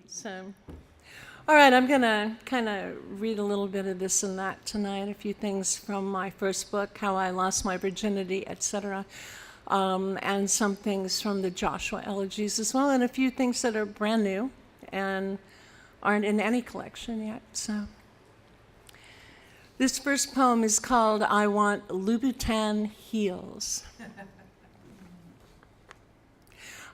So, all right, I'm going to kind of read a little bit of this and that tonight, a few things from my first book, How I Lost My Virginity, etc., and some things from the Joshua elegies as well, and a few things that are brand new and aren't in any collection yet. So, this first poem is called I Want Louboutin Heels.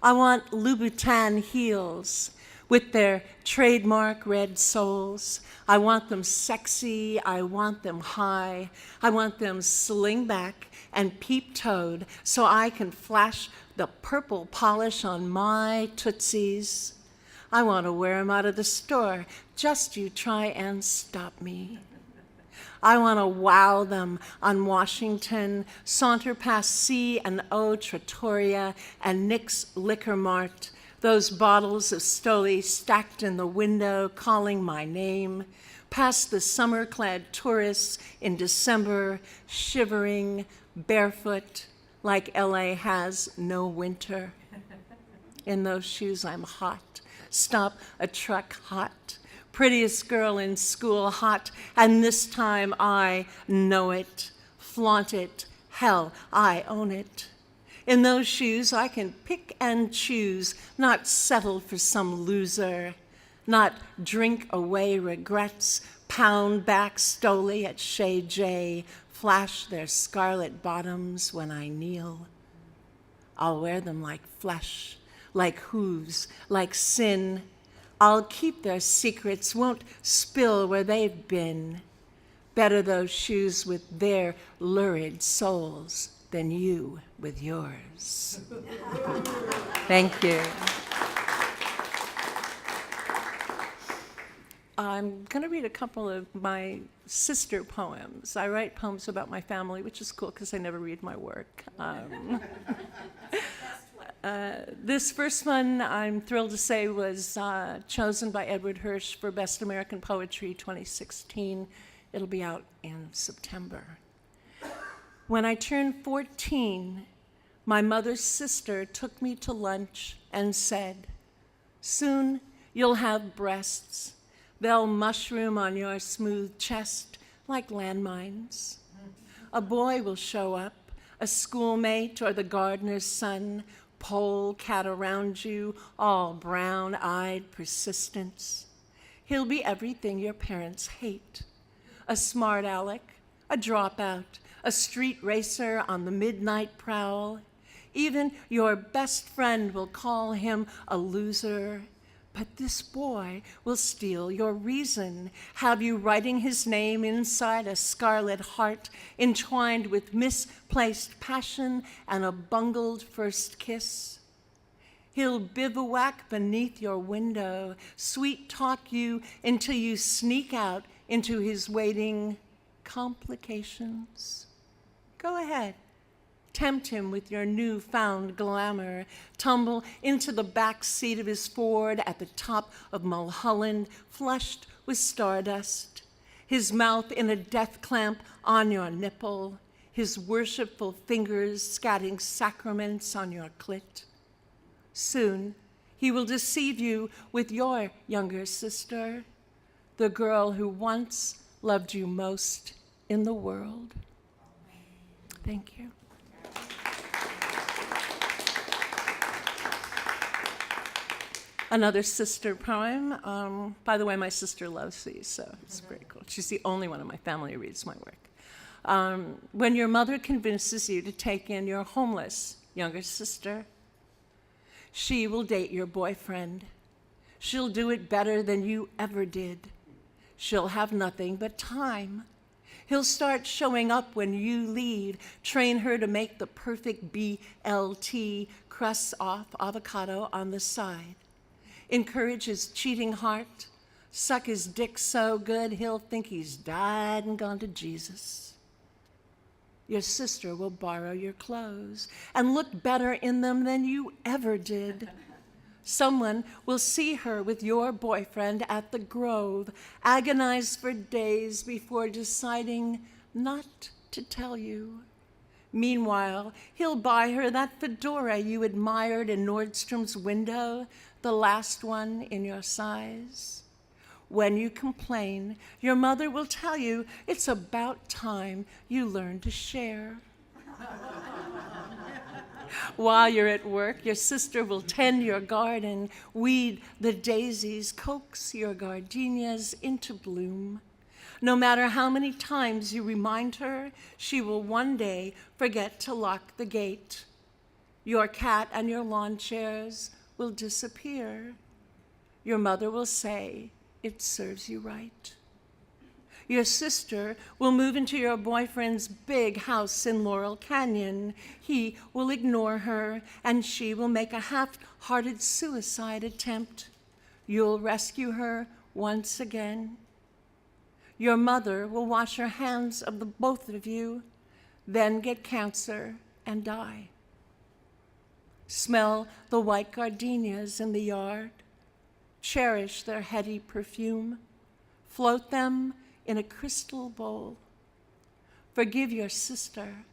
I want Louboutin heels with their trademark red soles. I want them sexy, I want them high. I want them sling back and peep-toed so I can flash the purple polish on my tootsies. I want to wear them out of the store, just you try and stop me. I want to wow them on Washington, saunter past C and O Trattoria and Nick's Liquor Mart, those bottles of Stoli stacked in the window calling my name, past the summer-clad tourists in December, shivering, barefoot, like LA has no winter. In those shoes I'm hot, stop a truck hot. Prettiest girl in school, hot, and this time I know it, flaunt it, hell, I own it. In those shoes I can pick and choose, not settle for some loser, not drink away regrets, pound back Stoli at Chez J, flash their scarlet bottoms when I kneel. I'll wear them like flesh, like hooves, like sin. I'll keep their secrets, won't spill where they've been. Better those shoes with their lurid soles than you with yours. Thank you. I'm going to read a couple of my sister poems. I write poems about my family, which is cool because I never read my work. This first one, I'm thrilled to say, was chosen by Edward Hirsch for Best American Poetry 2016. It'll be out in September. When I turned 14, my mother's sister took me to lunch and said, "Soon you'll have breasts. They'll mushroom on your smooth chest like landmines. A boy will show up, a schoolmate or the gardener's son, polecat around you, all brown-eyed persistence. He'll be everything your parents hate. A smart aleck, a dropout, a street racer on the midnight prowl. Even your best friend will call him a loser. But this boy will steal your reason, have you writing his name inside a scarlet heart entwined with misplaced passion and a bungled first kiss. He'll bivouac beneath your window, sweet talk you until you sneak out into his waiting complications. Go ahead. Tempt him with your newfound glamour. Tumble into the back seat of his Ford at the top of Mulholland, flushed with stardust. His mouth in a death clamp on your nipple. His worshipful fingers scatting sacraments on your clit. Soon, he will deceive you with your younger sister, the girl who once loved you most in the world. Thank you. Another sister poem. By the way, my sister loves these, so it's very cool. She's the only one in my family who reads my work. When your mother convinces you to take in your homeless younger sister, she will date your boyfriend. She'll do it better than you ever did. She'll have nothing but time. He'll start showing up when you leave, train her to make the perfect BLT, crusts off avocado on the side. Encourage his cheating heart, suck his dick so good he'll think he's died and gone to Jesus. Your sister will borrow your clothes and look better in them than you ever did. Someone will see her with your boyfriend at the Grove, agonize for days before deciding not to tell you. Meanwhile, he'll buy her that fedora you admired in Nordstrom's window, the last one in your size. When you complain, your mother will tell you it's about time you learn to share. While you're at work, your sister will tend your garden, weed the daisies, coax your gardenias into bloom. No matter how many times you remind her, she will one day forget to lock the gate. Your cat and your lawn chairs will disappear. Your mother will say, "It serves you right." Your sister will move into your boyfriend's big house in Laurel Canyon. He will ignore her, and she will make a half-hearted suicide attempt. You'll rescue her once again. Your mother will wash her hands of the both of you, then get cancer and die. Smell the white gardenias in the yard. Cherish their heady perfume. Float them in a crystal bowl. Forgive your sister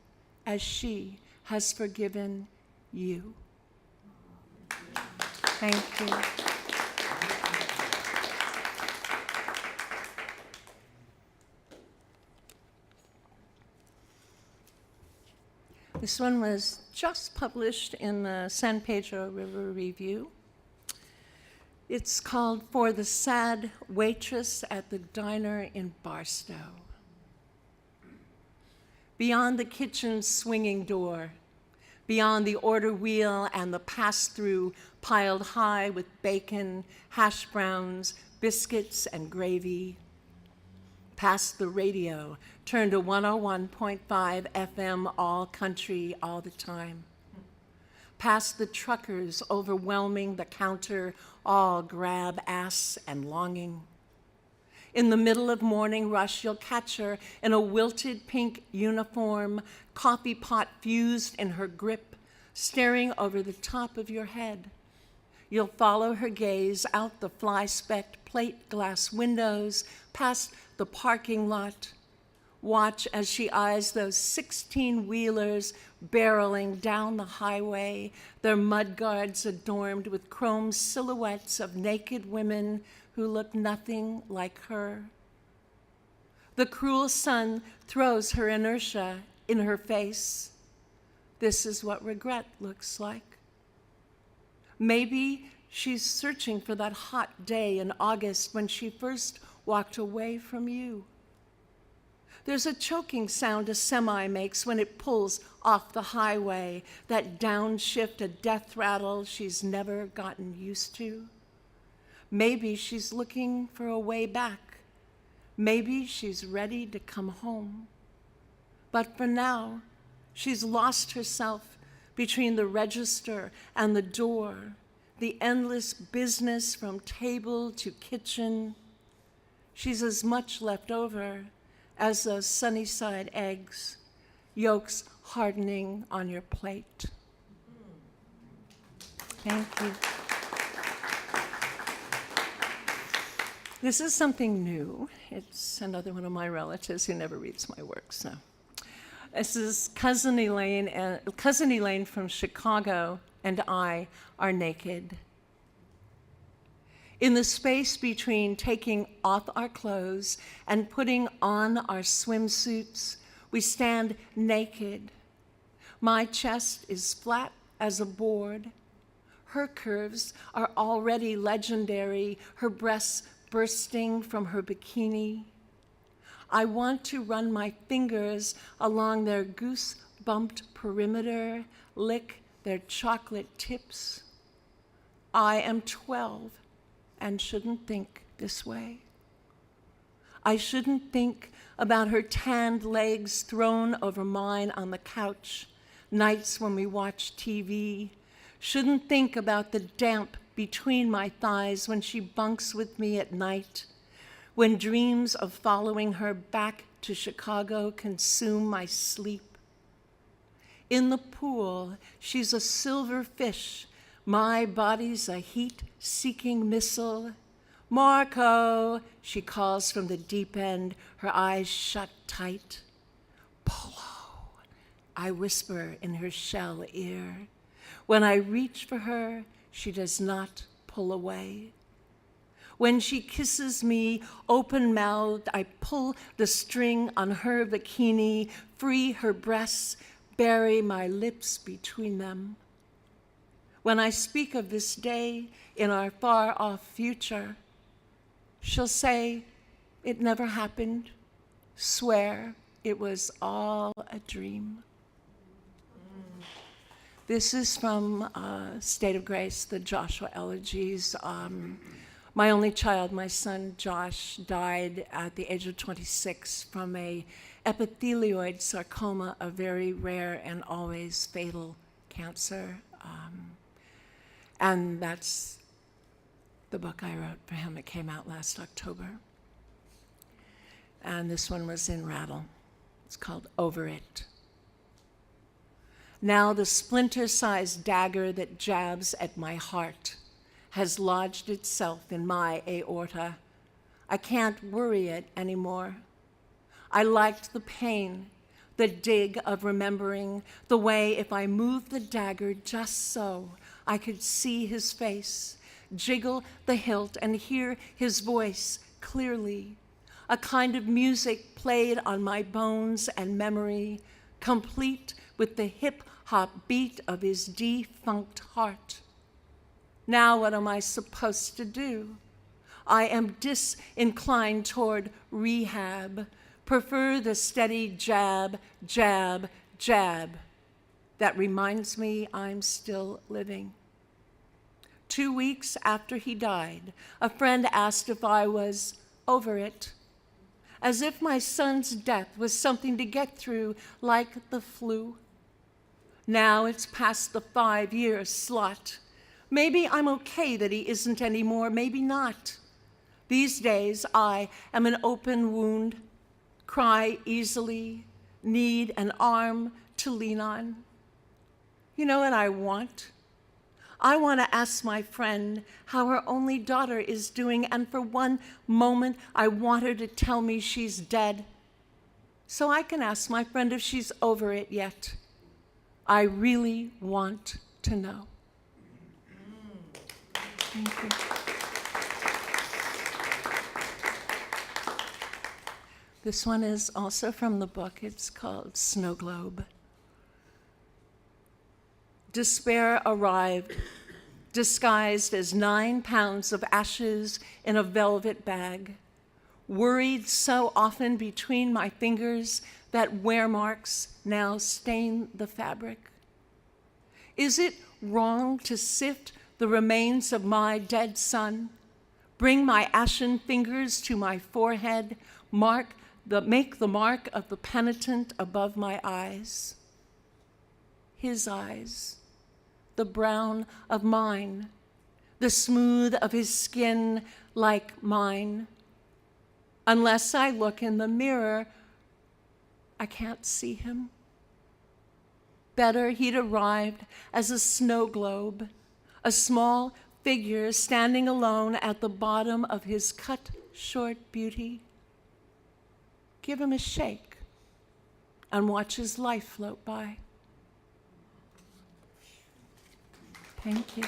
as she has forgiven you. Thank you. This one was just published in the San Pedro River Review. It's called For the Sad Waitress at the Diner in Barstow. Beyond the kitchen's swinging door, beyond the order wheel and the pass-through piled high with bacon, hash browns, biscuits, and gravy, past the radio, turned to 101.5 FM all country all the time. Past the truckers overwhelming the counter, all grab ass and longing. In the middle of morning rush, you'll catch her in a wilted pink uniform, coffee pot fused in her grip, staring over the top of your head. You'll follow her gaze out the fly-specked plate glass windows, past the parking lot. Watch as she eyes those 16-wheelers barreling down the highway, their mudguards adorned with chrome silhouettes of naked women who look nothing like her. The cruel sun throws her inertia in her face. This is what regret looks like. Maybe she's searching for that hot day in August when she first walked away from you. There's a choking sound a semi makes when it pulls off the highway, that downshift, a death rattle she's never gotten used to. Maybe she's looking for a way back. Maybe she's ready to come home. But for now, she's lost herself between the register and the door, the endless business from table to kitchen. She's as much left over as those Sunnyside eggs, yolks hardening on your plate. Thank you. This is something new. It's another one of my relatives who never reads my work, so. This is Cousin Elaine from Chicago and I are naked. In the space between taking off our clothes and putting on our swimsuits, we stand naked. My chest is flat as a board. Her curves are already legendary, her breasts bursting from her bikini. I want to run my fingers along their goose-bumped perimeter, lick their chocolate tips. I am 12 and shouldn't think this way. I shouldn't think about her tanned legs thrown over mine on the couch, nights when we watch TV. Shouldn't think about the damp between my thighs when she bunks with me at night, when dreams of following her back to Chicago consume my sleep. In the pool, she's a silver fish. My body's a heat-seeking missile. Marco, she calls from the deep end, her eyes shut tight. Polo, I whisper in her shell ear. When I reach for her, she does not pull away. When she kisses me open-mouthed, I pull the string on her bikini, free her breasts, bury my lips between them. When I speak of this day in our far-off future, she'll say, it never happened, swear it was all a dream. This is from State of Grace, the Joshua Elegies. My only child, my son Josh, died at the age of 26 from a epithelioid sarcoma, a very rare and always fatal cancer. And that's the book I wrote for him. It came out last October. And this one was in Rattle. It's called Over It. Now the splinter-sized dagger that jabs at my heart has lodged itself in my aorta. I can't worry it anymore. I liked the pain, the dig of remembering, the way if I moved the dagger just so, I could see his face, jiggle the hilt, and hear his voice clearly. A kind of music played on my bones and memory, complete with the hip-hop beat of his defunct heart. Now what am I supposed to do? I am disinclined toward rehab, prefer the steady jab, jab, jab. That reminds me I'm still living. 2 weeks after he died, a friend asked if I was over it, as if my son's death was something to get through like the flu. Now it's past the 5-year slot. Maybe I'm okay that he isn't anymore, maybe not. These days I am an open wound, cry easily, need an arm to lean on. You know what I want? I want to ask my friend how her only daughter is doing, and for one moment I want her to tell me she's dead, so I can ask my friend if she's over it yet. I really want to know. Thank you. This one is also from the book. It's called Snow Globe. Despair arrived, disguised as 9 pounds of ashes in a velvet bag, worried so often between my fingers that wear marks now stain the fabric. Is it wrong to sift the remains of my dead son, bring my ashen fingers to my forehead, make the mark of the penitent above my eyes? His eyes, the brown of mine, the smooth of his skin like mine. Unless I look in the mirror, I can't see him. Better he'd arrived as a snow globe, a small figure standing alone at the bottom of his cut short beauty. Give him a shake and watch his life float by. Thank you.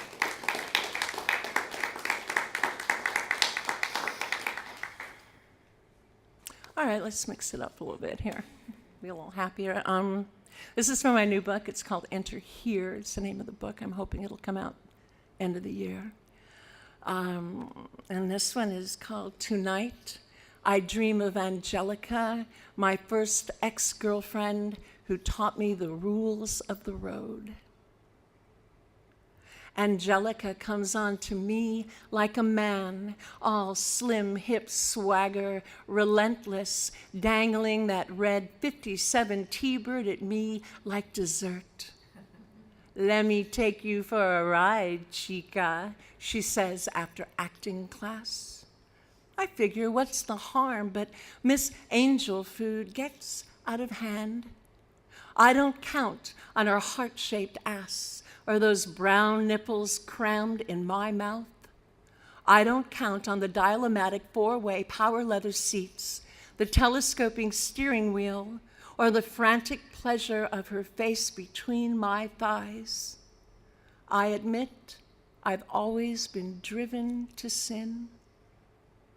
All right, let's mix it up a little bit here. Be a little happier. This is from my new book. It's called Enter Here. It's the name of the book. I'm hoping it'll come out end of the year. And this one is called Tonight. I dream of Angelica, my first ex-girlfriend who taught me the rules of the road. Angelica comes on to me like a man, all slim, hip swagger, relentless, dangling that red 57 T-bird at me like dessert. Let me take you for a ride, chica, she says after acting class. I figure, what's the harm, but Miss Angel Food gets out of hand. I don't count on her heart-shaped ass or those brown nipples crammed in my mouth. I don't count on the dial-o-matic 4-way power leather seats, the telescoping steering wheel, or the frantic pleasure of her face between my thighs. I admit I've always been driven to sin.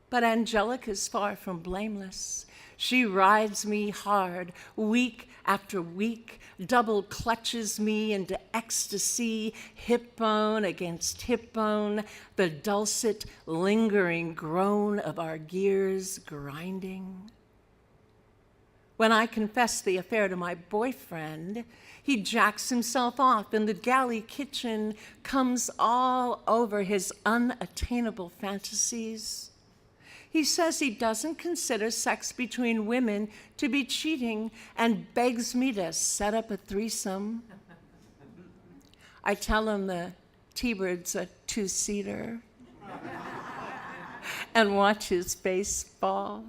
But Angelica's far from blameless. She rides me hard, week after week, double clutches me into ecstasy, hip bone against hip bone, the dulcet, lingering groan of our gears grinding. When I confess the affair to my boyfriend, he jacks himself off in the galley kitchen, comes all over his unattainable fantasies. He says he doesn't consider sex between women to be cheating and begs me to set up a threesome. I tell him the T-Bird's a two-seater and watch his face fall.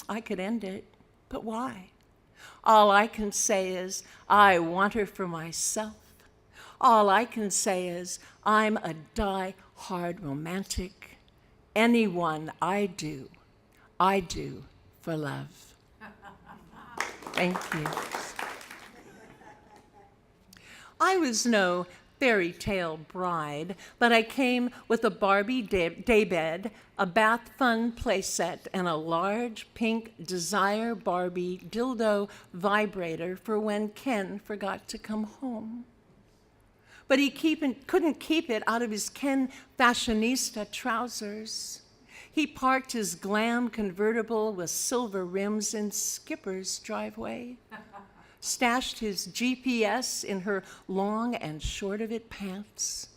I could end it, but why? All I can say is I want her for myself. All I can say is I'm a die-hard romantic. Anyone I do for love. Thank you. I was no fairy tale bride, but I came with a Barbie daybed, a bath fun playset, and a large pink Desire Barbie dildo vibrator for when Ken forgot to come home. But he couldn't keep it out of his Ken fashionista trousers. He parked his glam convertible with silver rims in Skipper's driveway, stashed his GPS in her long and short of it pants.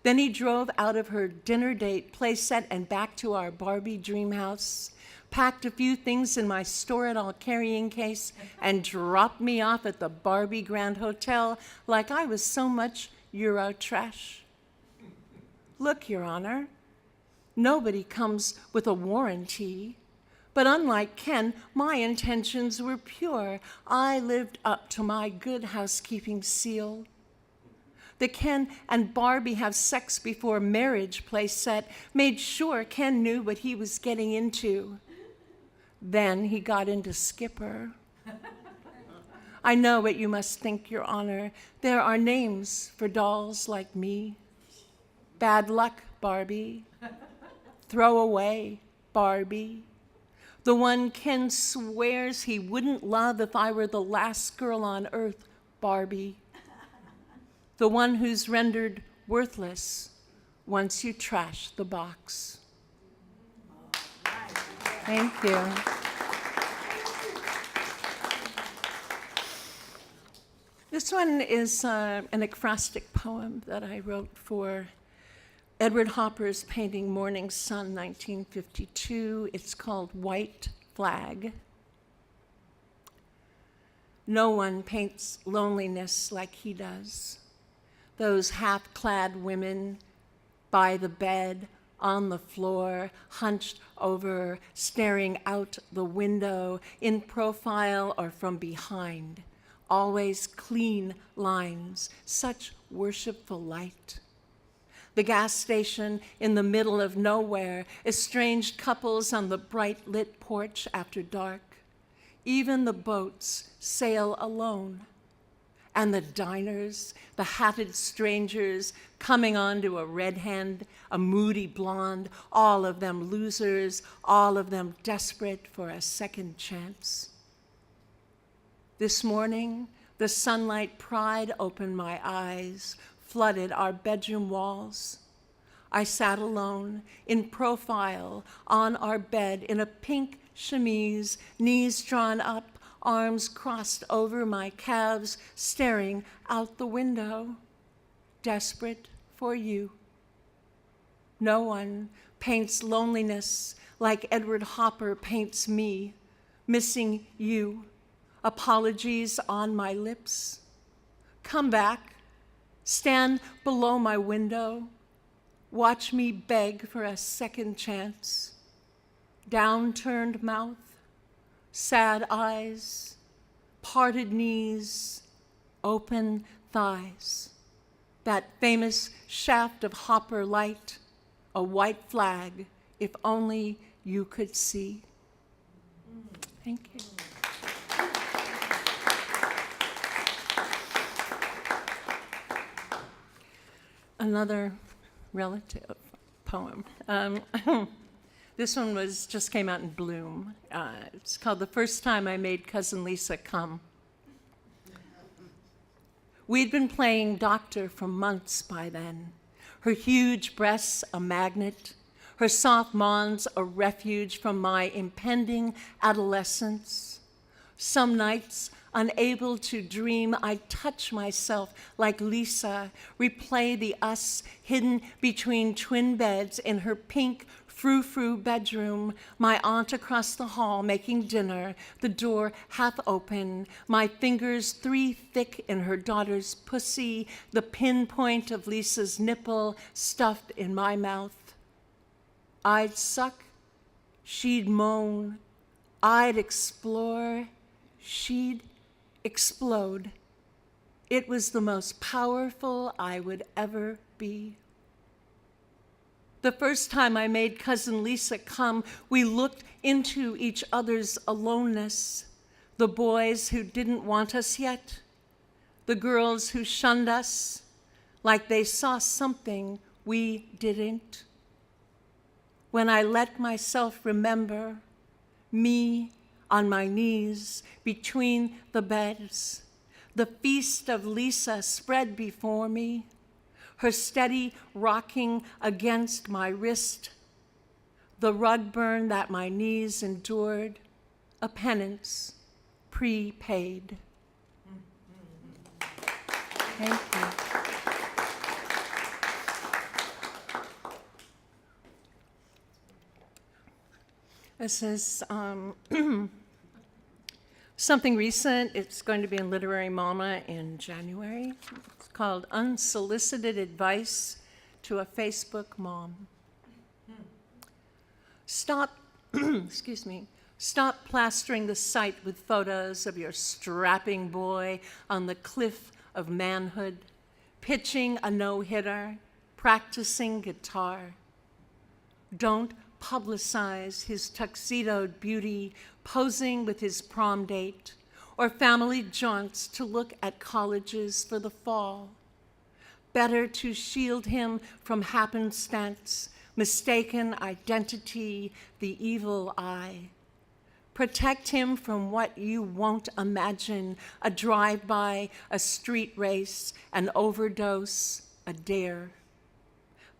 Then he drove out of her dinner date playset and back to our Barbie dream house, packed a few things in my store-it-all carrying case, and dropped me off at the Barbie Grand Hotel like I was so much Euro trash. Look, Your Honor, nobody comes with a warranty, but unlike Ken, my intentions were pure. I lived up to my good housekeeping seal. The Ken and Barbie have sex before marriage playset made sure Ken knew what he was getting into. Then he got into Skipper. I know what you must think, Your Honor. There are names for dolls like me. Bad luck, Barbie. Throw away, Barbie. The one Ken swears he wouldn't love if I were the last girl on earth, Barbie. The one who's rendered worthless once you trash the box. Thank you. This one is an ekphrastic poem that I wrote for Edward Hopper's painting Morning Sun, 1952. It's called White Flag. No one paints loneliness like he does. Those half-clad women by the bed, on the floor, hunched over, staring out the window, in profile or from behind. Always clean lines, such worshipful light. The gas station in the middle of nowhere, estranged couples on the bright lit porch after dark. Even the boats sail alone. And the diners, the hatted strangers coming onto a red hand, a moody blonde, all of them losers, all of them desperate for a second chance. This morning, the sunlight pried open my eyes, flooded our bedroom walls. I sat alone, in profile, on our bed, in a pink chemise, knees drawn up, arms crossed over my calves, staring out the window, desperate for you. No one paints loneliness like Edward Hopper paints me, missing you. Apologies on my lips. Come back, stand below my window, watch me beg for a second chance. Downturned mouth, sad eyes, parted knees, open thighs. That famous shaft of Hopper light, a white flag, if only you could see. Thank you. another relative poem. This one just came out in Bloom. It's called The First Time I Made Cousin Lisa Come. We'd been playing doctor for months by then. Her huge breasts a magnet, her soft mons a refuge from my impending adolescence. Some nights, unable to dream, I'd touch myself like Lisa, replay the us hidden between twin beds in her pink frou-frou bedroom, my aunt across the hall making dinner, the door half open, my fingers 3 thick in her daughter's pussy, the pinpoint of Lisa's nipple stuffed in my mouth. I'd suck, she'd moan, I'd explore, she'd explode. It was the most powerful I would ever be. The first time I made Cousin Lisa come, we looked into each other's aloneness. The boys who didn't want us yet, the girls who shunned us like they saw something we didn't. When I let myself remember me on my knees between the beds, the feast of Lisa spread before me, her steady rocking against my wrist, the rug burn that my knees endured, a penance prepaid. Thank you. This is something recent. It's going to be in Literary Mama in January. It's called Unsolicited Advice to a Facebook Mom. Stop, excuse me, stop plastering the site with photos of your strapping boy on the cliff of manhood, pitching a no-hitter, practicing guitar. Don't publicize his tuxedoed beauty, posing with his prom date, or family jaunts to look at colleges for the fall. Better to shield him from happenstance, mistaken identity, the evil eye. Protect him from what you won't imagine, a drive-by, a street race, an overdose, a dare.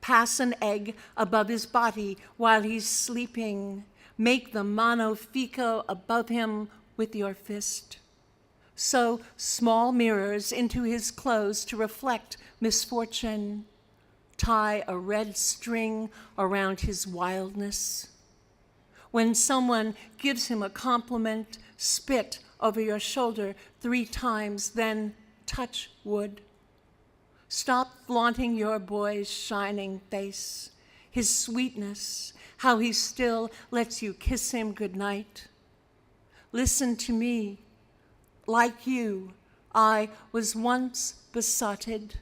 Pass an egg above his body while he's sleeping. Make the mano fico above him with your fist. Sew small mirrors into his clothes to reflect misfortune. Tie a red string around his wildness. When someone gives him a compliment, spit over your shoulder 3 times, then touch wood. Stop flaunting your boy's shining face, his sweetness, how he still lets you kiss him goodnight. Listen to me. Like you, I was once besotted.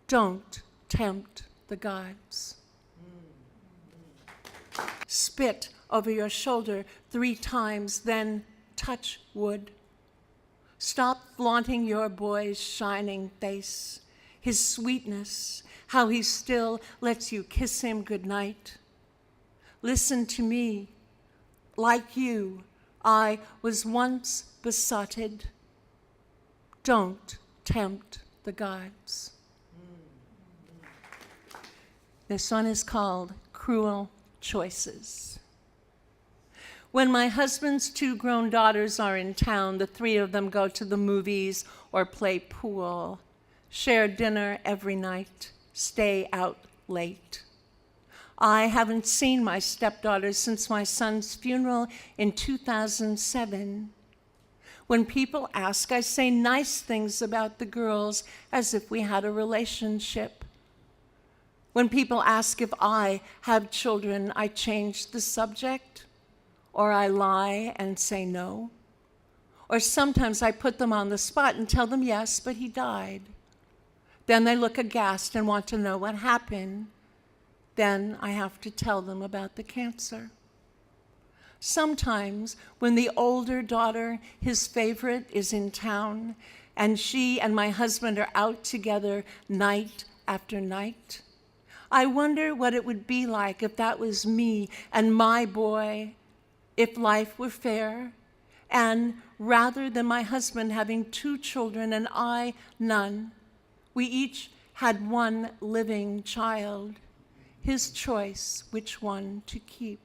Don't tempt the gods. Spit over your shoulder 3 times, then touch wood. Stop flaunting your boy's shining face, his sweetness, how he still lets you kiss him goodnight. Listen to me. Like you, I was once besotted. Don't tempt the gods. This one is called Cruel Choices. When my husband's 2 grown daughters are in town, the 3 of them go to the movies or play pool, share dinner every night, stay out late. I haven't seen my stepdaughters since my son's funeral in 2007. When people ask, I say nice things about the girls as if we had a relationship. When people ask if I have children, I change the subject. Or I lie and say no. Or sometimes I put them on the spot and tell them yes, but he died. Then they look aghast and want to know what happened. Then I have to tell them about the cancer. Sometimes when the older daughter, his favorite, is in town, and she and my husband are out together night after night. I wonder what it would be like if that was me and my boy, if life were fair, and rather than my husband having 2 children and I none, we each had 1 living child, his choice which one to keep.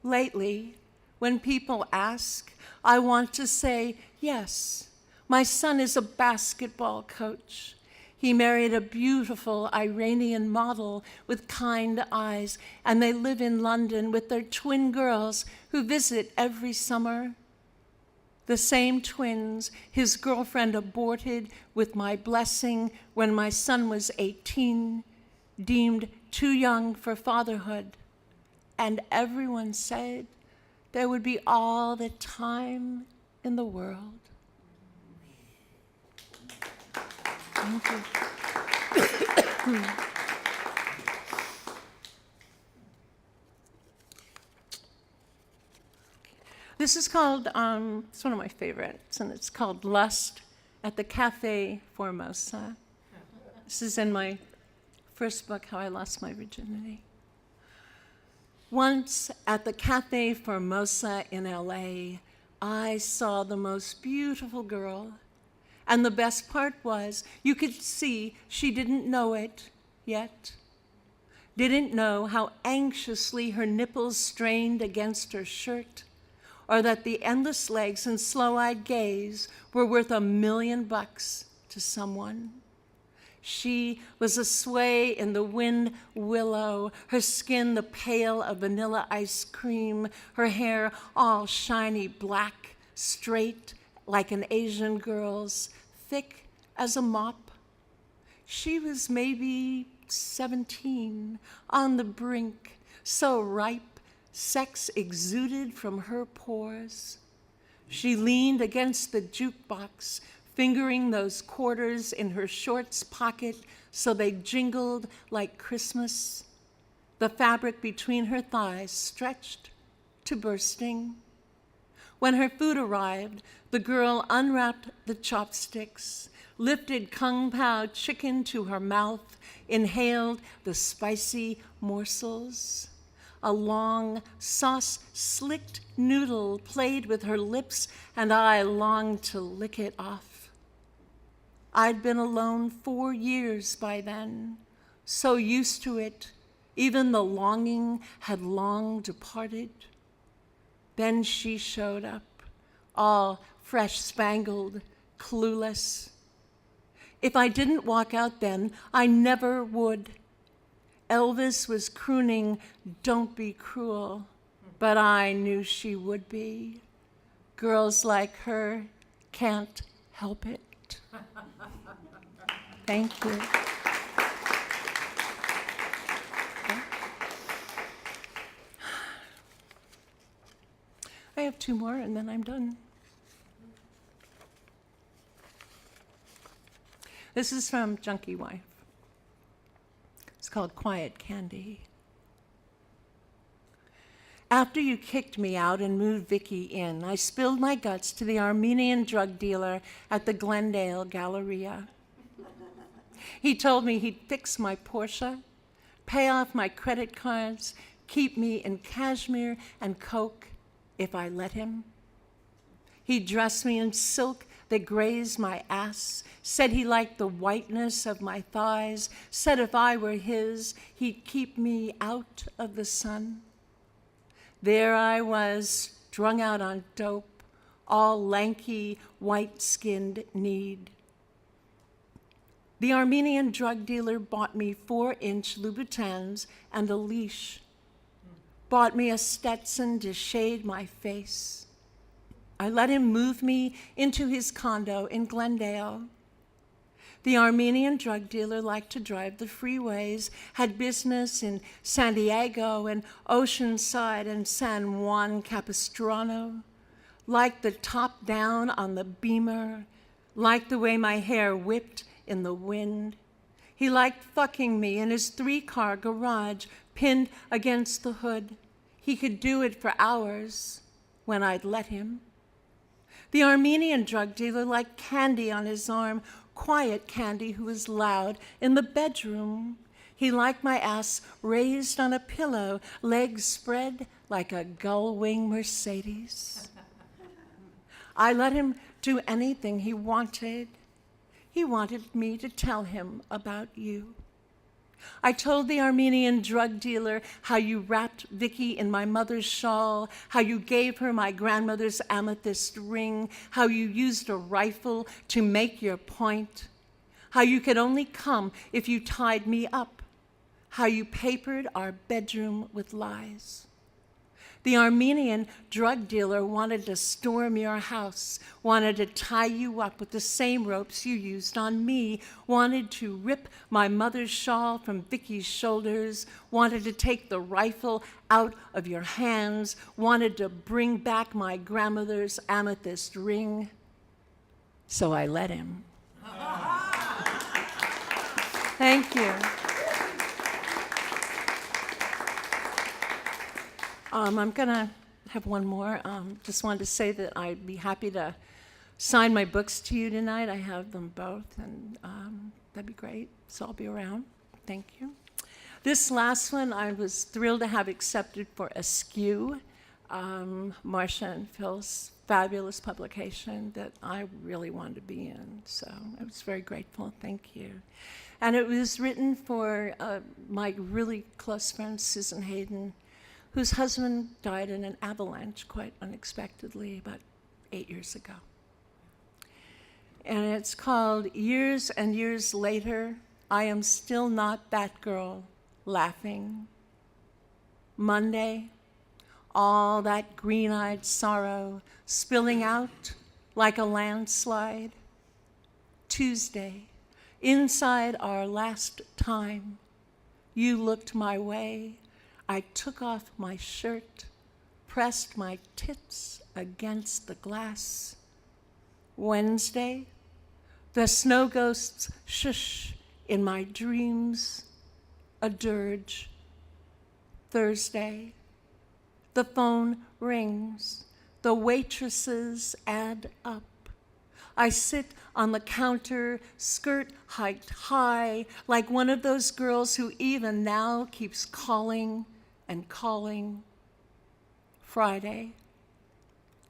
Lately, when people ask, I want to say, yes, my son is a basketball coach. He married a beautiful Iranian model with kind eyes, and they live in London with their twin girls who visit every summer. The same twins his girlfriend aborted with my blessing when my son was 18, deemed too young for fatherhood. And everyone said there would be all the time in the world. Thank you. This is called, it's one of my favorites, and it's called Lust at the Cafe Formosa. This is in my first book, How I Lost My Virginity. Once at the Cafe Formosa in LA, I saw the most beautiful girl. And the best part was, you could see she didn't know it yet. Didn't know how anxiously her nipples strained against her shirt, or that the endless legs and slow-eyed gaze were worth $1 million to someone. She was a sway in the wind willow, her skin the pale of vanilla ice cream, her hair all shiny black, straight like an Asian girl's, thick as a mop. She was maybe 17, on the brink, so ripe, sex exuded from her pores. She leaned against the jukebox, fingering those quarters in her shorts pocket so they jingled like Christmas. The fabric between her thighs stretched to bursting. When her food arrived, the girl unwrapped the chopsticks, lifted Kung Pao chicken to her mouth, inhaled the spicy morsels. A long, sauce-slicked noodle played with her lips, and I longed to lick it off. I'd been alone 4 years by then, so used to it, even the longing had long departed. Then she showed up, all fresh-spangled, clueless. If I didn't walk out then, I never would. Elvis was crooning, "Don't be cruel," but I knew she would be. Girls like her can't help it. Thank you. I have 2 more and then I'm done. This is from Junkie Wife. It's called Quiet Candy. After you kicked me out and moved Vicky in, I spilled my guts to the Armenian drug dealer at the Glendale Galleria. He told me he'd fix my Porsche, pay off my credit cards, keep me in cashmere and coke if I let him. He dressed me in silk that grazed my ass, said he liked the whiteness of my thighs, said if I were his, he'd keep me out of the sun. There I was, strung out on dope, all lanky, white-skinned need. The Armenian drug dealer bought me 4-inch Louboutins and a leash, bought me a Stetson to shade my face. I let him move me into his condo in Glendale. The Armenian drug dealer liked to drive the freeways, had business in San Diego and Oceanside and San Juan Capistrano, liked the top down on the Beamer, liked the way my hair whipped in the wind. He liked fucking me in his 3-car garage pinned against the hood. He could do it for hours when I'd let him. The Armenian drug dealer liked candy on his arm, quiet Candy who was loud in the bedroom. He liked my ass raised on a pillow, legs spread like a gull-wing Mercedes. I let him do anything he wanted. He wanted me to tell him about you. I told the Armenian drug dealer how you wrapped Vicky in my mother's shawl, how you gave her my grandmother's amethyst ring, how you used a rifle to make your point, how you could only come if you tied me up, how you papered our bedroom with lies. The Armenian drug dealer wanted to storm your house, wanted to tie you up with the same ropes you used on me, wanted to rip my mother's shawl from Vicky's shoulders, wanted to take the rifle out of your hands, wanted to bring back my grandmother's amethyst ring. So I let him. Thank you. I'm going to have one more. Just wanted to say that I'd be happy to sign my books to you tonight. I have them both, and that'd be great. So I'll be around. Thank you. This last one I was thrilled to have accepted for Askew, Marcia and Phil's fabulous publication that I really wanted to be in. So I was very grateful. Thank you. And it was written for my really close friend, Susan Hayden, whose husband died in an avalanche quite unexpectedly about 8 years ago. And it's called Years and Years Later, I Am Still Not That Girl Laughing. Monday, all that green-eyed sorrow spilling out like a landslide. Tuesday, inside our last time, you looked my way. I took off my shirt, pressed my tits against the glass. Wednesday, the snow ghosts shush in my dreams, a dirge. Thursday, the phone rings, the waitresses add up. I sit on the counter, skirt hiked high, like one of those girls who even now keeps calling and calling. Friday,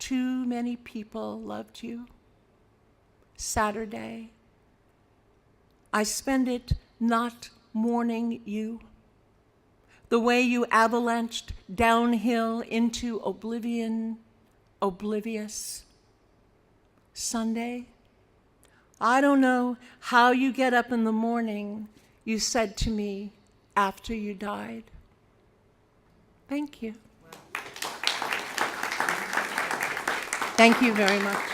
too many people loved you. Saturday, I spend it not mourning you. The way you avalanched downhill into oblivion, oblivious. Sunday, I don't know how you get up in the morning, you said to me after you died. Thank you. Thank you very much.